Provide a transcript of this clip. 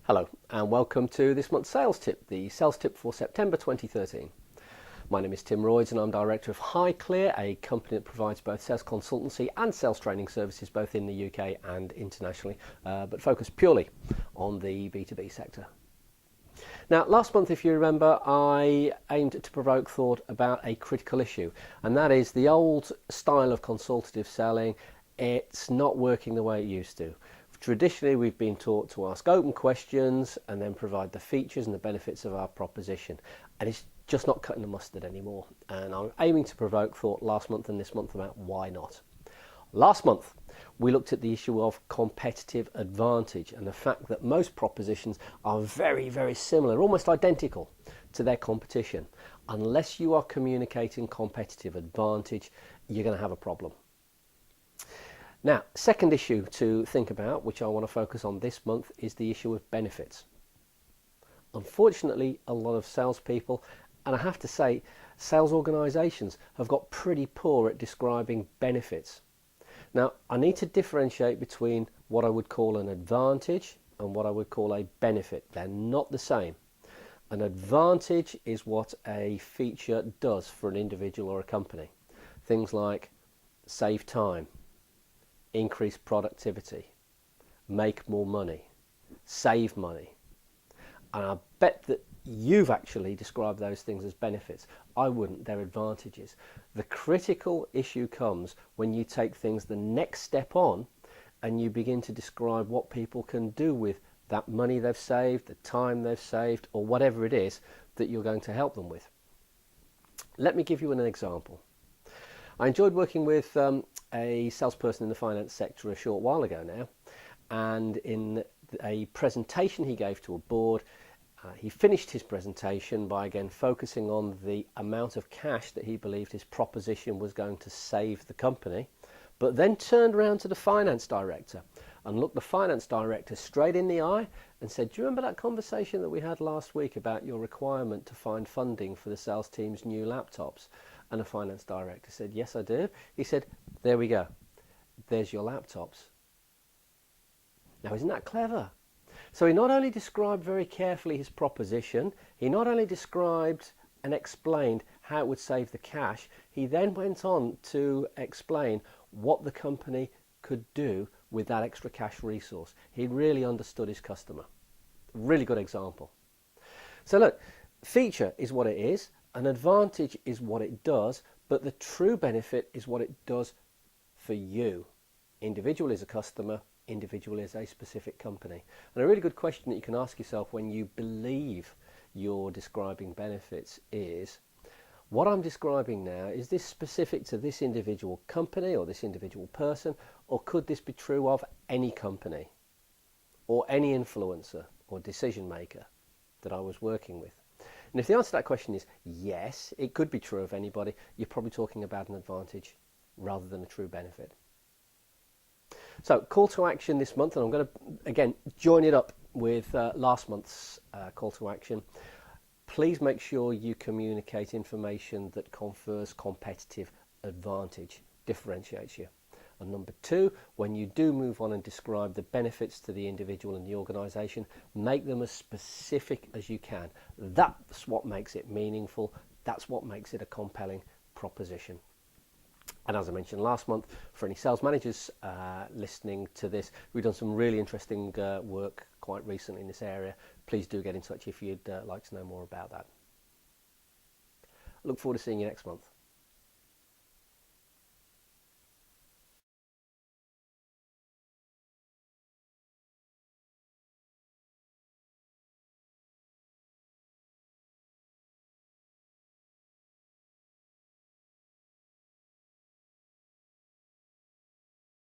Hello and welcome to this month's sales tip, the sales tip for September 2013. My name is Tim Royds and I'm director of HighClear, a company that provides both sales consultancy and sales training services both in the UK and internationally, but focus purely on the B2B sector. Now, last month, if you remember, I aimed to provoke thought about a critical issue, and that is the old style of consultative selling. It's not working the way it used to. Traditionally, we've been taught to ask open questions and then provide the features and the benefits of our proposition, and it's just not cutting the mustard anymore. And I'm aiming to provoke thought last month and this month about why not. Last month, we looked at the issue of competitive advantage and the fact that most propositions are very, very similar, almost identical to their competition. Unless you are communicating competitive advantage, you're going to have a problem. Now, second issue to think about, which I want to focus on this month, is the issue of benefits. Unfortunately, a lot of salespeople, and I have to say, sales organisations have got pretty poor at describing benefits. Now, I need to differentiate between what I would call an advantage and what I would call a benefit. They're not the same. An advantage is what a feature does for an individual or a company. Things like save time, increase productivity, make more money, save money. And I bet that you've actually described those things as benefits. I wouldn't, they're advantages. The critical issue comes when you take things the next step on and you begin to describe what people can do with that money they've saved, the time they've saved, or whatever it is that you're going to help them with. Let me give you an example. I enjoyed working with a salesperson in the finance sector a short while ago now, and in a presentation he gave to a board, he finished his presentation by again focusing on the amount of cash that he believed his proposition was going to save the company, but then turned around to the finance director and looked the finance director straight in the eye and said, "Do you remember that conversation that we had last week about your requirement to find funding for the sales team's new laptops?" And the finance director said, "Yes, I do." He said, "There we go. There's your laptops." Now, isn't that clever? So he not only described very carefully his proposition, he not only described and explained how it would save the cash, he then went on to explain what the company could do with that extra cash resource. He really understood his customer. Really good example. So look, feature is what it is, an advantage is what it does, but the true benefit is what it does for you. Individual is a customer, individual is a specific company. And a really good question that you can ask yourself when you believe you're describing benefits is, what I'm describing now, is this specific to this individual company or this individual person, or could this be true of any company or any influencer or decision maker that I was working with? And if the answer to that question is yes, it could be true of anybody, you're probably talking about an advantage rather than a true benefit. So, call to action this month, and I'm going to, again, join it up with last month's call to action. Please make sure you communicate information that confers competitive advantage, differentiates you. And number two, when you do move on and describe the benefits to the individual and the organisation, make them as specific as you can. That's what makes it meaningful. That's what makes it a compelling proposition. And as I mentioned last month, for any sales managers listening to this, we've done some really interesting work quite recently in this area. Please do get in touch if you'd like to know more about that. I look forward to seeing you next month.